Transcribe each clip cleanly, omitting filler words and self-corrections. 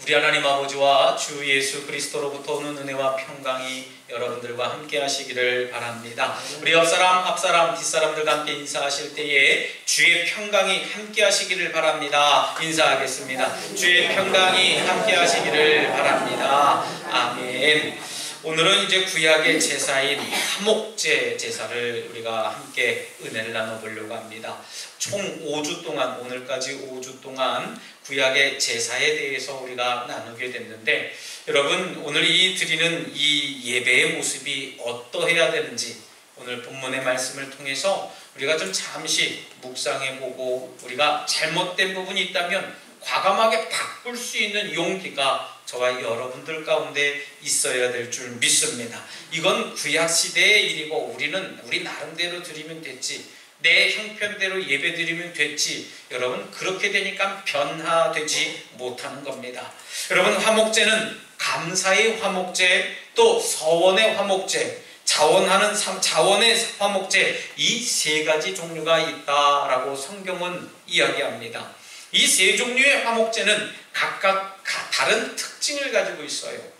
우리 하나님 아버지와 주 예수 그리스도로부터 오는 은혜와 평강이 여러분들과 함께 하시기를 바랍니다. 우리 옆사람, 앞사람, 뒷사람들과 함께 인사하실 때에 주의 평강이 함께 하시기를 바랍니다. 인사하겠습니다. 주의 평강이 함께 하시기를 바랍니다. 아멘. 오늘은 이제 구약의 제사인 화목제 제사를 우리가 함께 은혜를 나눠보려고 합니다. 총 5주 동안, 오늘까지 5주 동안 구약의 제사에 대해서 우리가 나누게 됐는데, 여러분 오늘 드리는 이 예배의 모습이 어떠해야 되는지 오늘 본문의 말씀을 통해서 우리가 좀 잠시 묵상해보고, 우리가 잘못된 부분이 있다면 과감하게 바꿀 수 있는 용기가 저와 여러분들 가운데 있어야 될 줄 믿습니다. 이건 구약시대의 일이고 우리는 우리 나름대로 드리면 됐지, 내 형편대로 예배 드리면 됐지, 여러분 그렇게 되니까 변화되지 못하는 겁니다. 여러분, 화목제는 감사의 화목제, 또 서원의 화목제, 자원의 화목제, 이 세 가지 종류가 있다라고 성경은 이야기합니다. 이 세 종류의 화목제는 각각 다른 특징을 가지고 있어요.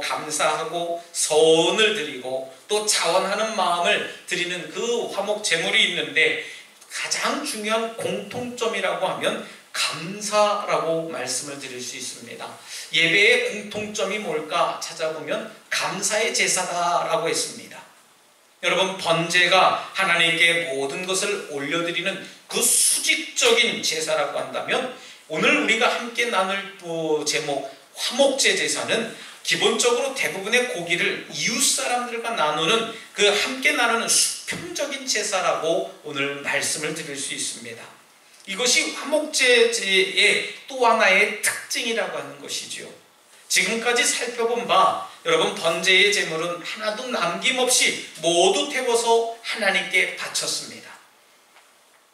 감사하고 서원을 드리고 또 자원하는 마음을 드리는 그 화목 제물이 있는데, 가장 중요한 공통점이라고 하면 감사라고 말씀을 드릴 수 있습니다. 예배의 공통점이 뭘까 찾아보면 감사의 제사다라고 했습니다. 여러분, 번제가 하나님께 모든 것을 올려드리는 그 수직적인 제사라고 한다면, 오늘 우리가 함께 나눌 제목 화목제 제사는 기본적으로 대부분의 고기를 이웃 사람들과 나누는 그 함께 나누는 수평적인 제사라고 오늘 말씀을 드릴 수 있습니다. 이것이 화목제의 또 하나의 특징이라고 하는 것이지요. 지금까지 살펴본 바, 여러분 번제의 제물은 하나도 남김없이 모두 태워서 하나님께 바쳤습니다.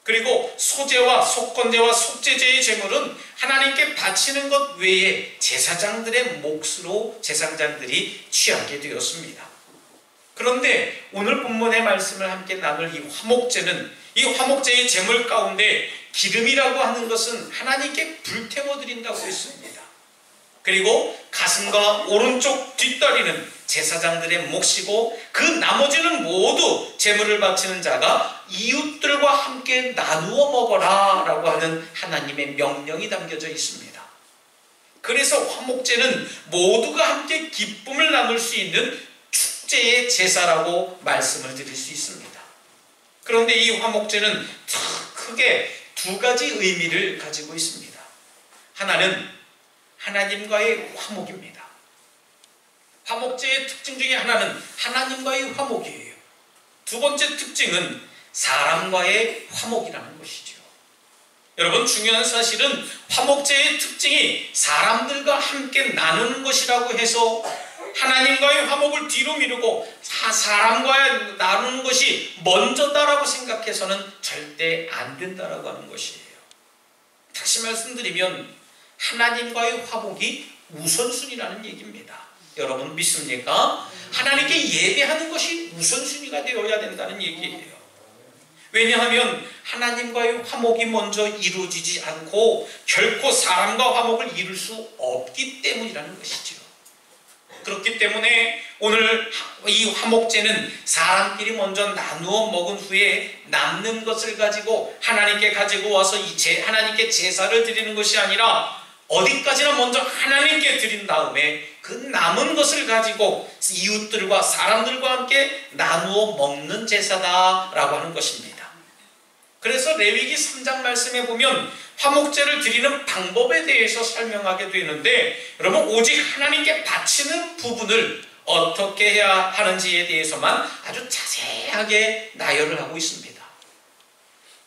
그리고 소제와 속건제와 속제제의 제물은 하나님께 바치는 것 외에 제사장들의 몫으로 제사장들이 취하게 되었습니다. 그런데 오늘 본문의 말씀을 함께 나눌 이 화목제는, 이 화목제의 제물 가운데 기름이라고 하는 것은 하나님께 불태워 드린다고 했습니다. 그리고 가슴과 오른쪽 뒷다리는 제사장들의 몫이고, 그 나머지는 모두 제물을 바치는 자가 이웃들과 함께 나누어 먹어라 라고 하는 하나님의 명령이 담겨져 있습니다. 그래서 화목제는 모두가 함께 기쁨을 나눌 수 있는 축제의 제사라고 말씀을 드릴 수 있습니다. 그런데 이 화목제는 크게 두 가지 의미를 가지고 있습니다. 하나는 하나님과의 화목입니다. 화목제의 특징 중에 하나는 하나님과의 화목이에요. 두 번째 특징은 사람과의 화목이라는 것이죠. 여러분, 중요한 사실은 화목제의 특징이 사람들과 함께 나누는 것이라고 해서 하나님과의 화목을 뒤로 미루고 사람과 나누는 것이 먼저다라고 생각해서는 절대 안 된다라고 하는 것이에요. 다시 말씀드리면 하나님과의 화목이 우선순위라는 얘기입니다. 여러분 믿습니까? 하나님께 예배하는 것이 우선순위가 되어야 된다는 얘기예요. 왜냐하면 하나님과의 화목이 먼저 이루어지지 않고 결코 사람과 화목을 이룰 수 없기 때문이라는 것이죠. 그렇기 때문에 오늘 이 화목제는 사람끼리 먼저 나누어 먹은 후에 남는 것을 가지고 하나님께 가지고 와서 하나님께 제사를 드리는 것이 아니라, 어디까지나 먼저 하나님께 드린 다음에 그 남은 것을 가지고 이웃들과 사람들과 함께 나누어 먹는 제사다라고 하는 것입니다. 그래서 레위기 3장 말씀에 보면 화목제를 드리는 방법에 대해서 설명하게 되는데, 여러분 오직 하나님께 바치는 부분을 어떻게 해야 하는지에 대해서만 아주 자세하게 나열을 하고 있습니다.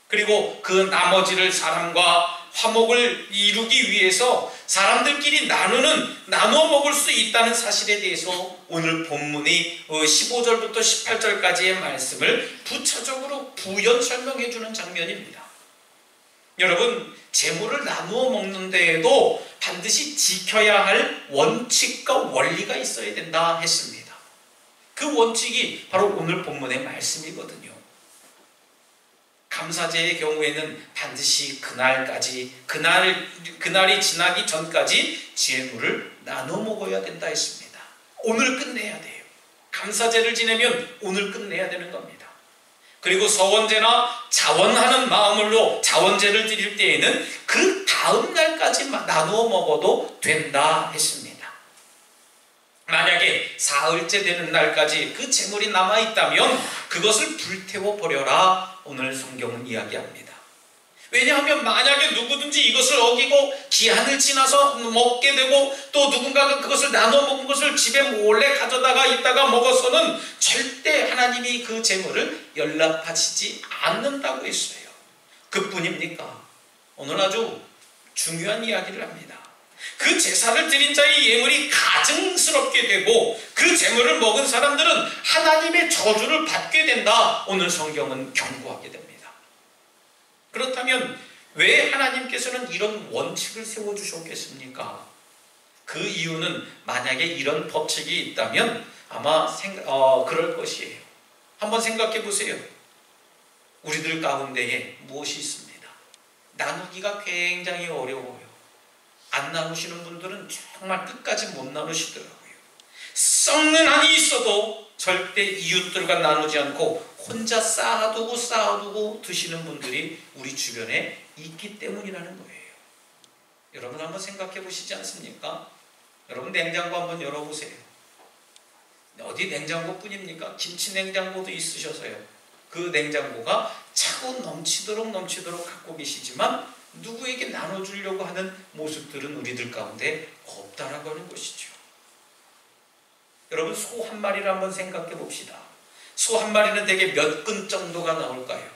그리고 그 나머지를 사람과 화목을 이루기 위해서 사람들끼리 나누어 먹을 수 있다는 사실에 대해서 오늘 본문이 15절부터 18절까지의 말씀을 부차적으로 부연 설명해 주는 장면입니다. 여러분, 제물을 나누어 먹는 데에도 반드시 지켜야 할 원칙과 원리가 있어야 된다 했습니다. 그 원칙이 바로 오늘 본문의 말씀이거든요. 감사제의 경우에는 반드시 그날이 지나기 전까지 제물을 나눠 먹어야 된다 했습니다. 오늘 끝내야 돼요. 감사제를 지내면 오늘 끝내야 되는 겁니다. 그리고 서원제나 자원하는 마음으로 자원제를 드릴 때에는 그 다음 날까지 나누어 먹어도 된다 했습니다. 만약에 사흘째 되는 날까지 그 제물이 남아있다면 그것을 불태워 버려라, 오늘 성경은 이야기합니다. 왜냐하면 만약에 누구든지 이것을 어기고 기한을 지나서 먹게 되고 또 누군가가 그것을 나눠 먹은 것을 집에 몰래 가져다가 있다가 먹어서는 절대 하나님이 그 제물을 연락하시지 않는다고 했어요. 그뿐입니까? 오늘 아주 중요한 이야기를 합니다. 그 제사를 드린 자의 예물이 가증스럽게 되고 그 제물을 먹은 사람들은 하나님의 저주를 받게 된다, 오늘 성경은 경고하게 됩니다. 그렇다면 왜 하나님께서는 이런 원칙을 세워주셨겠습니까? 그 이유는 만약에 이런 법칙이 있다면 아마 그럴 것이에요. 한번 생각해 보세요. 우리들 가운데에 무엇이 있습니다. 나누기가 굉장히 어려워요. 안 나누시는 분들은 정말 끝까지 못 나누시더라고요. 썩는 한이 있어도 절대 이웃들과 나누지 않고 혼자 쌓아두고 드시는 분들이 우리 주변에 있기 때문이라는 거예요. 여러분 한번 생각해 보시지 않습니까? 여러분 냉장고 한번 열어보세요. 어디 냉장고뿐입니까? 김치 냉장고도 있으셔서요. 그 냉장고가 차고 넘치도록 갖고 계시지만 누구에게 나눠주려고 하는 모습들은 우리들 가운데 없다라고 하는 것이죠. 여러분 소 한 마리를 한번 생각해 봅시다. 소 한 마리는 대개 몇 근 정도가 나올까요?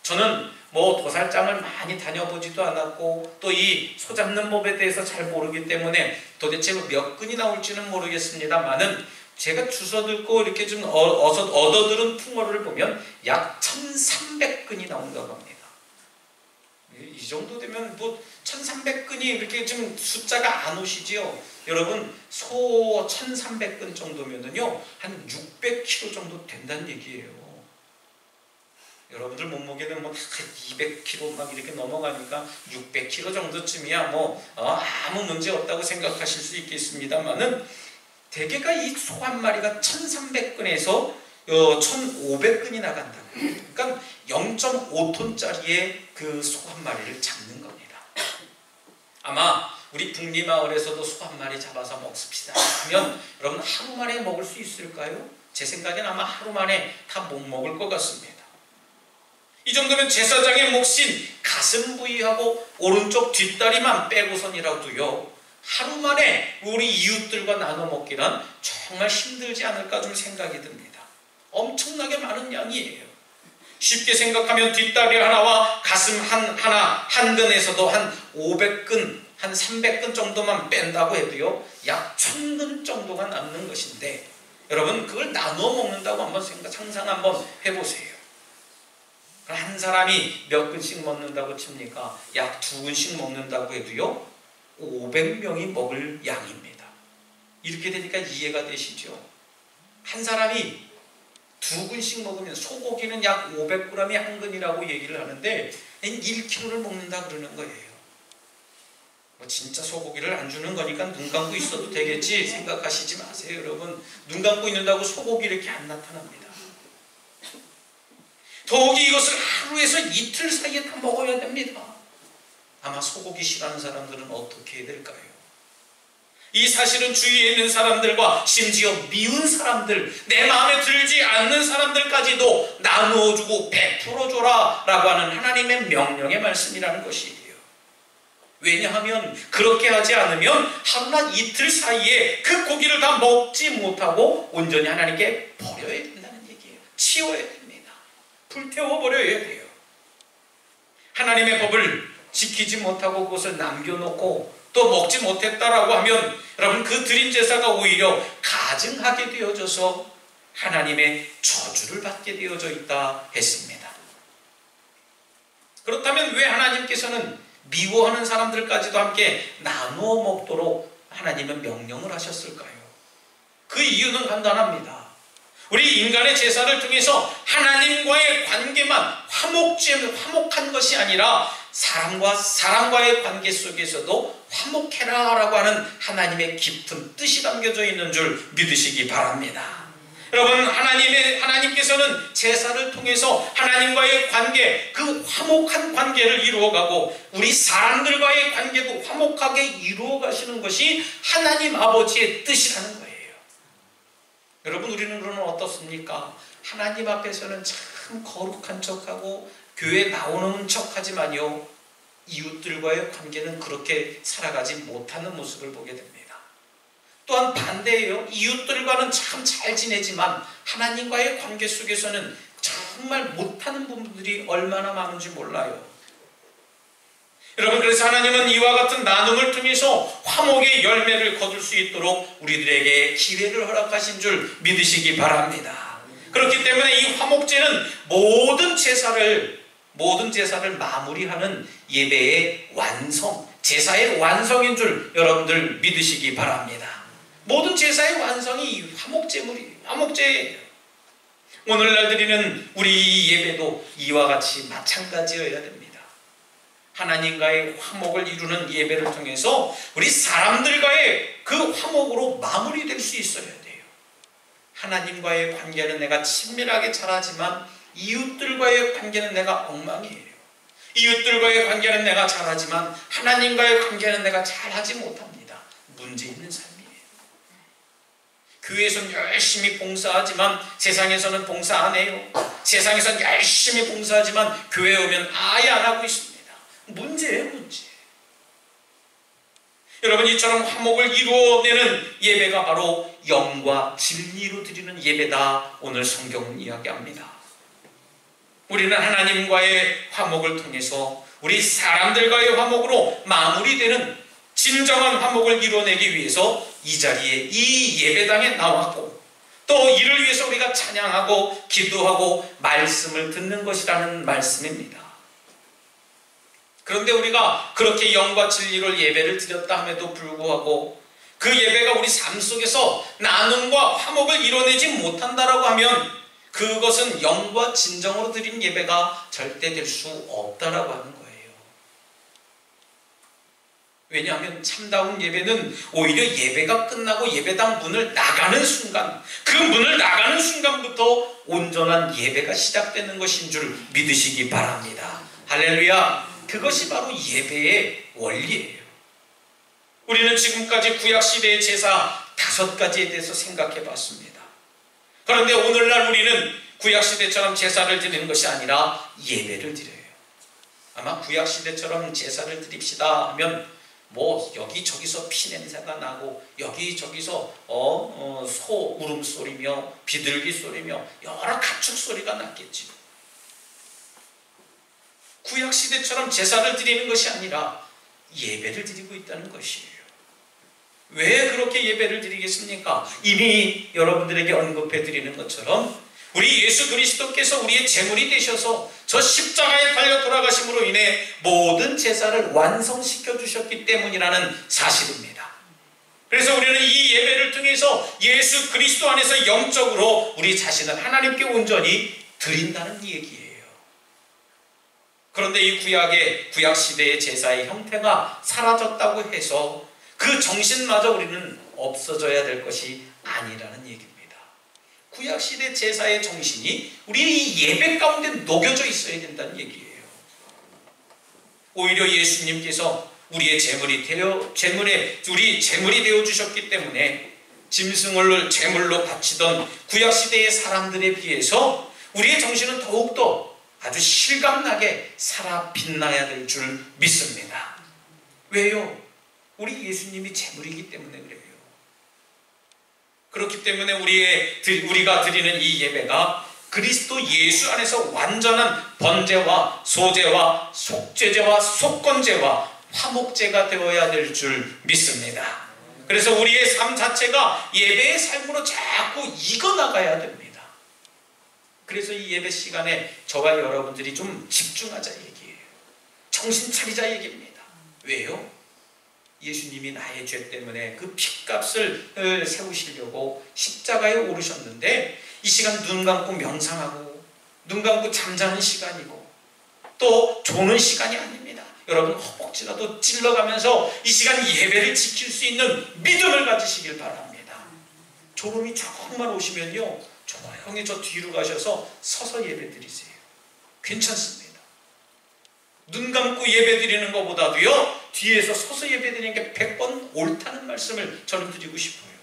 저는 도살장을 많이 다녀보지도 않았고 또 이 소 잡는 법에 대해서 잘 모르기 때문에 도대체 몇 근이 나올지는 모르겠습니다만은 제가 주워 듣고 이렇게 좀 얻어들은 풍어를 보면 약 1300근이 나온다고 합니다. 이 정도 되면 1300근이 이렇게 좀 숫자가 안 오시지요. 여러분 소 1300근 정도면은요 한 600kg 정도 된다는 얘기예요. 여러분들 몸무게는 200kg 막 이렇게 넘어가니까 600kg 정도쯤이야 아무 문제 없다고 생각하실 수 있겠습니다만은 대개가 이 소 한 마리가 1300근에서 1500근이 나간다고. 그러니까 0.5톤짜리의 그 소 한 마리를 잡는 겁니다. 아마 우리 북리마을에서도 소 한 마리 잡아서 먹습시다 하면 여러분 하루 만에 먹을 수 있을까요? 제 생각엔 아마 하루 만에 다 못 먹을 것 같습니다. 이 정도면 제사장의 몫인 가슴 부위하고 오른쪽 뒷다리만 빼고선이라도요 하루 만에 우리 이웃들과 나눠 먹기란 정말 힘들지 않을까 좀 생각이 듭니다. 엄청나게 많은 양이에요. 쉽게 생각하면 뒷다리 하나와 가슴 한 근에서도 한 500근, 한 300근 정도만 뺀다고 해도요 약 1000근 정도가 남는 것인데 여러분 그걸 나눠 먹는다고 한번 상상 한번 해보세요. 한 사람이 몇 근씩 먹는다고 칩니까? 약 2근씩 먹는다고 해도요 500명이 먹을 양입니다. 이렇게 되니까 이해가 되시죠? 한 사람이 2근씩 먹으면 소고기는 약 500g이 한 근이라고 얘기를 하는데 1kg를 먹는다 그러는 거예요. 진짜 소고기를 안 주는 거니까 눈 감고 있어도 되겠지 생각하시지 마세요. 여러분 눈 감고 있는다고 소고기 이렇게 안 나타납니다. 더욱이 이것을 하루에서 이틀 사이에 다 먹어야 됩니다. 아마 소고기 싫어하는 사람들은 어떻게 해야 될까요? 이 사실은 주위에 있는 사람들과 심지어 미운 사람들, 내 마음에 들지 않는 사람들까지도 나누어주고 베풀어줘라 라고 하는 하나님의 명령의 말씀이라는 것이에요. 왜냐하면 그렇게 하지 않으면 하루나 이틀 사이에 그 고기를 다 먹지 못하고 온전히 하나님께 버려야 된다는 얘기예요. 치워야 됩니다. 불태워버려야 돼요. 하나님의 법을 지키지 못하고 그것을 남겨놓고 또 먹지 못했다라고 하면 여러분 그 드린 제사가 오히려 가증하게 되어져서 하나님의 저주를 받게 되어져 있다 했습니다. 그렇다면 왜 하나님께서는 미워하는 사람들까지도 함께 나누어 먹도록 하나님은 명령을 하셨을까요? 그 이유는 간단합니다. 우리 인간의 제사를 통해서 하나님과의 관계만 화목한 것이 아니라 사람과의 관계 속에서도 화목해라 라고 하는 하나님의 깊은 뜻이 담겨져 있는 줄 믿으시기 바랍니다. 여러분, 하나님께서는 제사를 통해서 하나님과의 관계, 그 화목한 관계를 이루어가고 우리 사람들과의 관계도 화목하게 이루어가시는 것이 하나님 아버지의 뜻이라는 거예요. 여러분, 우리는 그러면 어떻습니까? 하나님 앞에서는 참 거룩한 척하고 교회 나오는 척하지만요, 이웃들과의 관계는 그렇게 살아가지 못하는 모습을 보게 됩니다. 또한 반대예요. 이웃들과는 참 잘 지내지만 하나님과의 관계 속에서는 정말 못하는 부분들이 얼마나 많은지 몰라요. 여러분, 그래서 하나님은 이와 같은 나눔을 통해서 화목의 열매를 거둘 수 있도록 우리들에게 기회를 허락하신 줄 믿으시기 바랍니다. 그렇기 때문에 이 화목제는 모든 제사를 마무리하는 예배의 완성, 제사의 완성인 줄 여러분들 믿으시기 바랍니다. 모든 제사의 완성이 화목제예요. 오늘날 드리는 우리 예배도 이와 같이 마찬가지여야 됩니다. 하나님과의 화목을 이루는 예배를 통해서 우리 사람들과의 그 화목으로 마무리될 수 있어야 돼요. 하나님과의 관계는 내가 친밀하게 잘하지만 이웃들과의 관계는 내가 엉망이에요. 이웃들과의 관계는 내가 잘하지만 하나님과의 관계는 내가 잘하지 못합니다. 문제 있는 삶이에요. 교회에서는 열심히 봉사하지만 세상에서는 봉사 안 해요. 세상에서는 열심히 봉사하지만 교회에 오면 아예 안 하고 있습니다. 문제예요, 문제. 여러분, 이처럼 화목을 이루어내는 예배가 바로 영과 진리로 드리는 예배다. 오늘 성경은 이야기합니다. 우리는 하나님과의 화목을 통해서 우리 사람들과의 화목으로 마무리되는 진정한 화목을 이루어내기 위해서 이 자리에, 이 예배당에 나왔고, 또 이를 위해서 우리가 찬양하고 기도하고 말씀을 듣는 것이라는 말씀입니다. 그런데 우리가 그렇게 영과 진리로 예배를 드렸다 함에도 불구하고 그 예배가 우리 삶 속에서 나눔과 화목을 이뤄내지 못한다라고 하면 그것은 영과 진정으로 드린 예배가 절대 될 수 없다라고 하는 거예요. 왜냐하면 참다운 예배는 오히려 예배가 끝나고 예배당 문을 나가는 순간, 그 문을 나가는 순간부터 온전한 예배가 시작되는 것인 줄 믿으시기 바랍니다. 할렐루야! 그것이 바로 예배의 원리예요. 우리는 지금까지 구약시대의 제사 5가지에 대해서 생각해 봤습니다. 그런데 오늘날 우리는 구약시대처럼 제사를 드리는 것이 아니라 예배를 드려요. 아마 구약시대처럼 제사를 드립시다 하면 여기저기서 피냄새가 나고 여기저기서 소 울음소리며 비둘기 소리며 여러 가축 소리가 났겠지. 구약시대처럼 제사를 드리는 것이 아니라 예배를 드리고 있다는 것이에요. 왜 그렇게 예배를 드리겠습니까? 이미 여러분들에게 언급해 드리는 것처럼 우리 예수 그리스도께서 우리의 제물이 되셔서 저 십자가에 달려 돌아가심으로 인해 모든 제사를 완성시켜 주셨기 때문이라는 사실입니다. 그래서 우리는 이 예배를 통해서 예수 그리스도 안에서 영적으로 우리 자신을 하나님께 온전히 드린다는 얘기예요. 그런데 이 구약시대의 제사의 형태가 사라졌다고 해서 그 정신마저 우리는 없어져야 될 것이 아니라는 얘기입니다. 구약시대 제사의 정신이 우리 예배 가운데 녹여져 있어야 된다는 얘기예요. 오히려 예수님께서 우리 제물이 되어 주셨기 때문에 짐승을 제물로 바치던 구약시대의 사람들에 비해서 우리의 정신은 더욱더 아주 실감나게 살아 빛나야 될 줄 믿습니다. 왜요? 우리 예수님이 제물이기 때문에 그래요. 그렇기 때문에 우리가 드리는 이 예배가 그리스도 예수 안에서 완전한 번제와 소제와 속죄제와 속건제와 화목제가 되어야 될 줄 믿습니다. 그래서 우리의 삶 자체가 예배의 삶으로 자꾸 익어나가야 됩니다. 그래서 이 예배 시간에 저와 여러분들이 좀 집중하자 얘기예요. 정신 차리자 얘기입니다. 왜요? 예수님이 나의 죄 때문에 그 핏값을 세우시려고 십자가에 오르셨는데 이 시간 눈 감고 명상하고 눈 감고 잠자는 시간이고 또 조는 시간이 아닙니다. 여러분 허벅지라도 찔러가면서 이 시간 예배를 지킬 수 있는 믿음을 가지시길 바랍니다. 졸음이 조금만 오시면요, 조용히 저 뒤로 가셔서 서서 예배 드리세요. 괜찮습니다. 눈 감고 예배 드리는 것보다도요, 뒤에서 서서 예배 드리는 게 100번 옳다는 말씀을 저는 드리고 싶어요.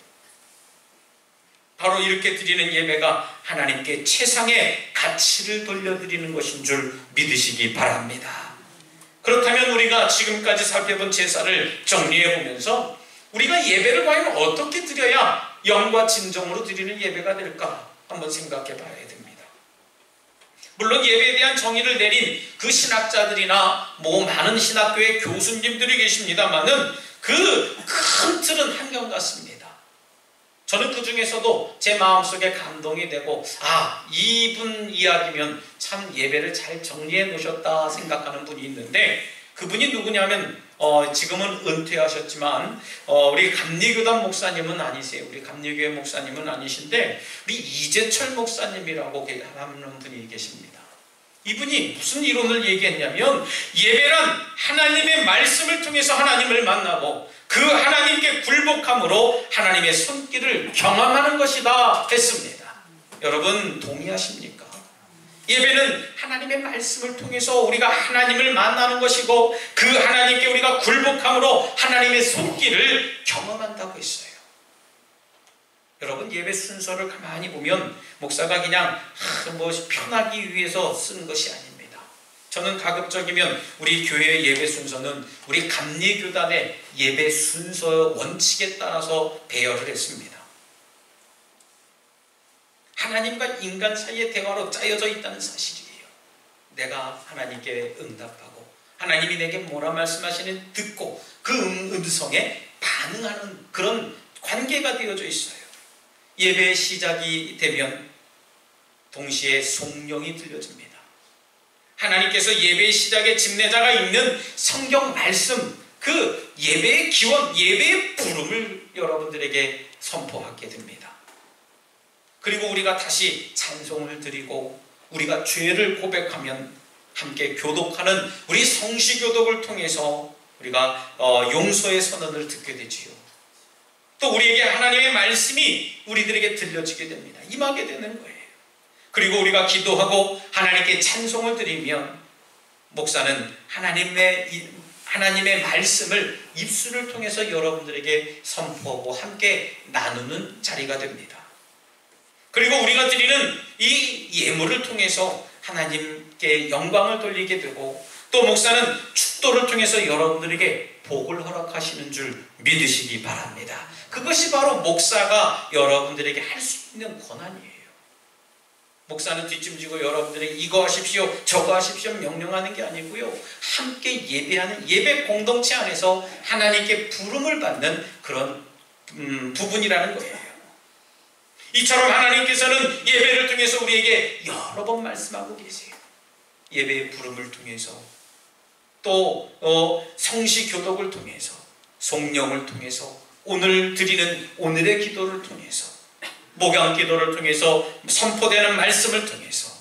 바로 이렇게 드리는 예배가 하나님께 최상의 가치를 돌려드리는 것인 줄 믿으시기 바랍니다. 그렇다면 우리가 지금까지 살펴본 제사를 정리해보면서 우리가 예배를 과연 어떻게 드려야 영과 진정으로 드리는 예배가 될까 한번 생각해 봐야 됩니다. 물론 예배에 대한 정의를 내린 그 신학자들이나 많은 신학교의 교수님들이 계십니다만은 그 큰 틀은 한결 같습니다. 저는 그 중에서도 제 마음속에 감동이 되고 이분 이야기면 참 예배를 잘 정리해 놓으셨다 생각하는 분이 있는데, 그분이 누구냐면 지금은 은퇴하셨지만 우리 감리교단 목사님은 아니세요. 우리 감리교회 목사님은 아니신데 우리 이재철 목사님이라고 하는 분이 계십니다. 이분이 무슨 이론을 얘기했냐면 예배란 하나님의 말씀을 통해서 하나님을 만나고 그 하나님께 굴복함으로 하나님의 손길을 경험하는 것이다 했습니다. 여러분 동의하십니까? 예배는 하나님의 말씀을 통해서 우리가 하나님을 만나는 것이고 그 하나님께 우리가 굴복함으로 하나님의 손길을 경험한다고 했어요. 여러분 예배 순서를 가만히 보면 목사가 그냥 편하기 위해서 쓰는 것이 아닙니다. 저는 가급적이면 우리 교회의 예배 순서는 우리 감리교단의 예배 순서 원칙에 따라서 배열을 했습니다. 하나님과 인간 사이의 대화로 짜여져 있다는 사실이에요. 내가 하나님께 응답하고 하나님이 내게 뭐라 말씀하시는 듣고 그 음성에 반응하는 그런 관계가 되어져 있어요. 예배의 시작이 되면 동시에 송령이 들려집니다. 하나님께서 예배의 시작에 집례자가 읽는 성경 말씀, 그 예배의 기원, 예배의 부름을 여러분들에게 선포하게 됩니다. 그리고 우리가 다시 찬송을 드리고 우리가 죄를 고백하면 함께 교독하는 우리 성시교독을 통해서 우리가 용서의 선언을 듣게 되지요. 또 우리에게 하나님의 말씀이 우리들에게 들려지게 됩니다. 임하게 되는 거예요. 그리고 우리가 기도하고 하나님께 찬송을 드리면 목사는 하나님의 말씀을 입술을 통해서 여러분들에게 선포하고 함께 나누는 자리가 됩니다. 그리고 우리가 드리는 이 예물을 통해서 하나님께 영광을 돌리게 되고 또 목사는 축도를 통해서 여러분들에게 복을 허락하시는 줄 믿으시기 바랍니다. 그것이 바로 목사가 여러분들에게 할 수 있는 권한이에요. 목사는 뒷짐지고 여러분들에게 이거 하십시오 저거 하십시오 명령하는 게 아니고요, 함께 예배하는 예배 공동체 안에서 하나님께 부름을 받는 그런 부분이라는 거예요. 이처럼 하나님께서는 예배를 통해서 우리에게 여러 번 말씀하고 계세요. 예배의 부름을 통해서 또 성시 교독을 통해서 송령을 통해서 오늘 드리는 오늘의 기도를 통해서 목양 기도를 통해서 선포되는 말씀을 통해서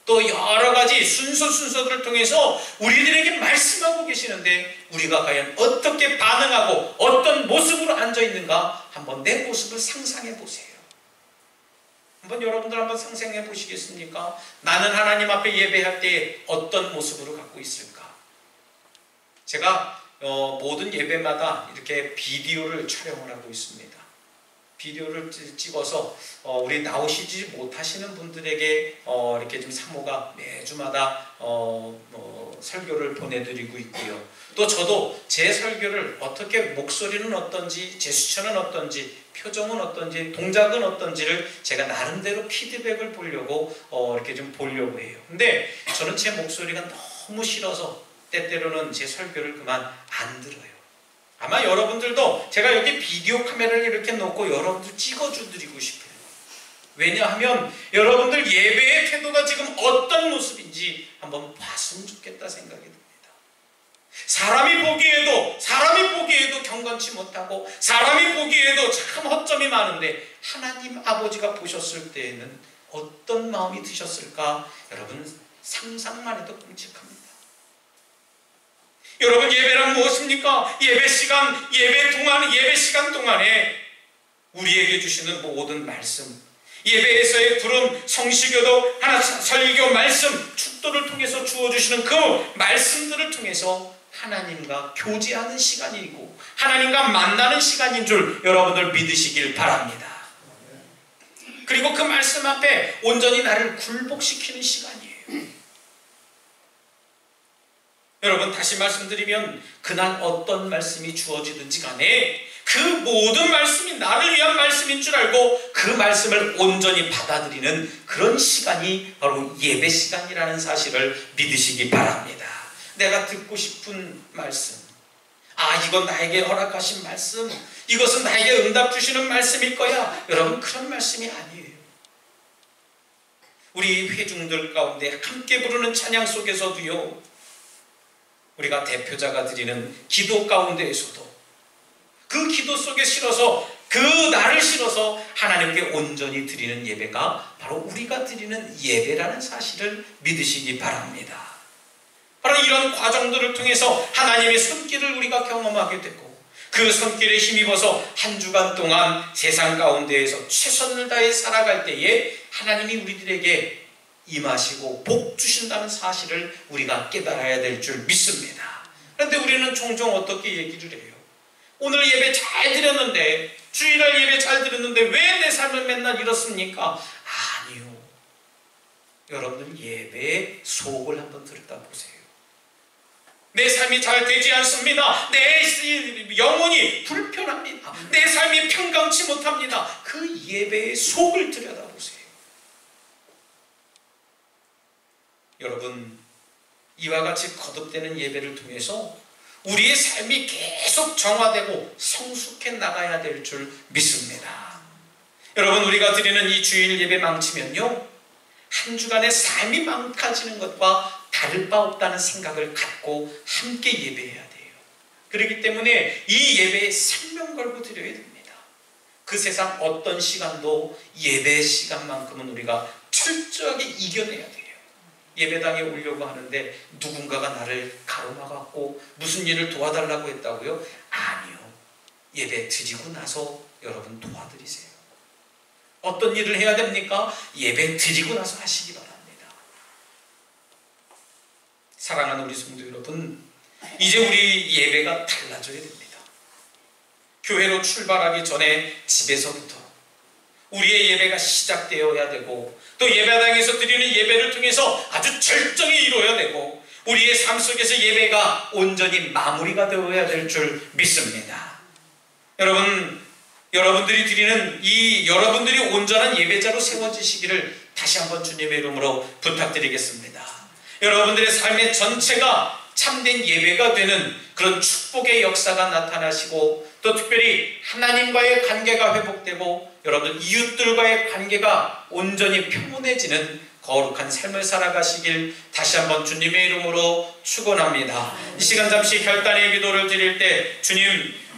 또 여러 가지 순서들을 통해서 우리들에게 말씀하고 계시는데 우리가 과연 어떻게 반응하고 어떤 모습으로 앉아있는가 한번 내 모습을 상상해 보세요. 한번 여러분들 한번 상상해 보시겠습니까? 나는 하나님 앞에 예배할 때 어떤 모습으로 갖고 있을까? 제가 모든 예배마다 이렇게 비디오를 촬영을 하고 있습니다. 비디오를 찍어서 우리 나오시지 못하시는 분들에게 이렇게 좀 사모가 매주마다 설교를 보내드리고 있고요. 또 저도 제 설교를 어떻게 목소리는 어떤지, 제스처는 어떤지, 표정은 어떤지, 동작은 어떤지를 제가 나름대로 피드백을 보려고 이렇게 좀 보려고 해요. 근데 저는 제 목소리가 너무 싫어서 때때로는 제 설교를 그만 안 들어요. 아마 여러분들도 제가 여기 비디오 카메라를 이렇게 놓고 여러분들 찍어주드리고 싶어요. 왜냐하면 여러분들 예배의 태도가 지금 어떤 모습인지 한번 봤으면 좋겠다 생각이 듭니다. 사람이 보기에도 경건치 못하고 사람이 보기에도 참 허점이 많은데 하나님 아버지가 보셨을 때에는 어떤 마음이 드셨을까? 여러분 상상만 해도 끔찍합니다. 여러분 예배란 무엇입니까? 예배 시간 동안에 우리에게 주시는 모든 말씀, 예배에서의 부름, 성시교도, 설교 말씀, 축도를 통해서 주어주시는 그 말씀들을 통해서 하나님과 교제하는 시간이고 하나님과 만나는 시간인 줄 여러분들 믿으시길 바랍니다. 그리고 그 말씀 앞에 온전히 나를 굴복시키는 시간이에요. 여러분 다시 말씀드리면 그날 어떤 말씀이 주어지든지 간에 그 모든 말씀이 나를 위한 말씀인 줄 알고 그 말씀을 온전히 받아들이는 그런 시간이 바로 예배 시간이라는 사실을 믿으시기 바랍니다. 내가 듣고 싶은 말씀, 이건 나에게 허락하신 말씀, 이것은 나에게 응답 주시는 말씀일 거야. 여러분 그런 말씀이 아니에요. 우리 회중들 가운데 함께 부르는 찬양 속에서도요, 우리가 대표자가 드리는 기도 가운데에서도 그 기도 속에 실어서 그 나를 실어서 하나님께 온전히 드리는 예배가 바로 우리가 드리는 예배라는 사실을 믿으시기 바랍니다. 바로 이런 과정들을 통해서 하나님의 손길을 우리가 경험하게 되고 그 손길에 힘입어서 한 주간 동안 세상 가운데에서 최선을 다해 살아갈 때에 하나님이 우리들에게 임하시고 복 주신다는 사실을 우리가 깨달아야 될 줄 믿습니다. 그런데 우리는 종종 어떻게 얘기를 해요? 오늘 예배 잘 드렸는데, 주일날 예배 잘 드렸는데 왜 내 삶은 맨날 이렇습니까? 아니요. 여러분들 예배의 속을 한번 들여다보세요. 내 삶이 잘 되지 않습니다. 내 영혼이 불편합니다. 내 삶이 평강치 못합니다. 그 예배의 속을 들여다보세요. 여러분 이와 같이 거듭되는 예배를 통해서 우리의 삶이 계속 정화되고 성숙해 나가야 될 줄 믿습니다. 여러분 우리가 드리는 이 주일 예배 망치면요, 한 주간의 삶이 망가지는 것과 다를 바 없다는 생각을 갖고 함께 예배해야 돼요. 그렇기 때문에 이 예배에 생명 걸고 드려야 됩니다. 그 세상 어떤 시간도 예배 시간만큼은 우리가 철저하게 이겨내야 돼요. 예배당에 오려고 하는데 누군가가 나를 가로막았고 무슨 일을 도와달라고 했다고요? 아니요. 예배 드리고 나서 여러분 도와드리세요. 어떤 일을 해야 됩니까? 예배 드리고 나서 하시기 바랍니다. 사랑하는 우리 성도 여러분, 이제 우리 예배가 달라져야 됩니다. 교회로 출발하기 전에 집에서부터 우리의 예배가 시작되어야 되고 또 예배당에서 드리는 예배를 통해서 아주 절정이 이루어야 되고 우리의 삶 속에서 예배가 온전히 마무리가 되어야 될 줄 믿습니다. 여러분들이 드리는 여러분들이 온전한 예배자로 세워지시기를 다시 한번 주님의 이름으로 부탁드리겠습니다. 여러분들의 삶의 전체가 참된 예배가 되는 그런 축복의 역사가 나타나시고 또 특별히 하나님과의 관계가 회복되고 여러분 이웃들과의 관계가 온전히 평온해지는 거룩한 삶을 살아가시길 다시 한번 주님의 이름으로 축원합니다. 이 시간 잠시 결단의 기도를 드릴 때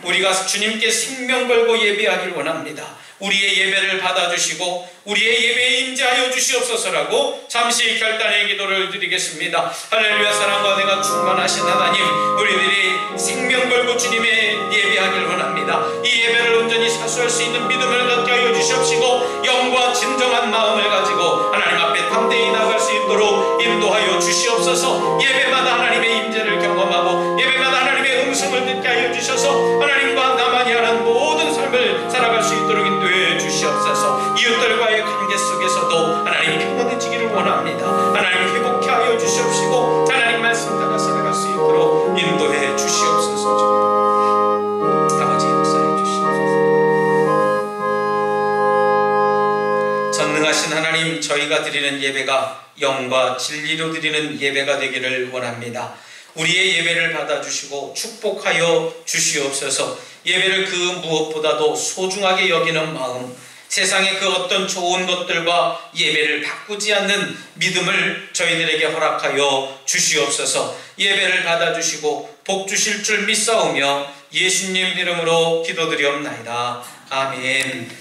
우리가 주님께 생명 걸고 예배하길 원합니다. 우리의 예배를 받아주시고 우리의 예배에 임재하여 주시옵소서라고 잠시 결단의 기도를 드리겠습니다. 할렐루야. 사랑과 은혜가 충만하신 하나님, 우리들이 생명 걸고 주님의 예배하길 원합니다. 이 예배를 온전히 사수할 수 있는 믿음을 갖게 하여 주시옵시고 영과 진정한 마음을 가지고 하나님 앞에 담대히 나갈 수 있도록 인도하여 주시옵소서. 예배마다 하나님의 임재를 경험하고 예배마다 하나님의 음성을 듣게 하여 주셔서 하나님과 나만이 하는 모든 삶을 살아갈 수 있도록 인도해 주시옵소서. 이웃들과의 관계 속에서도 하나님 평온해지기를 원합니다. 하나님 회복해 하여 주시옵시고 하나님 말씀 따라 살아갈 수 있도록 인도해 주시옵소서. 아버지 역사해 주시옵소서. 전능하신 하나님, 저희가 드리는 예배가 영과 진리로 드리는 예배가 되기를 원합니다. 우리의 예배를 받아주시고 축복하여 주시옵소서. 예배를 그 무엇보다도 소중하게 여기는 마음, 세상의 그 어떤 좋은 것들과 예배를 바꾸지 않는 믿음을 저희들에게 허락하여 주시옵소서. 예배를 받아주시고 복 주실 줄 믿사오며 예수님 이름으로 기도드리옵나이다. 아멘.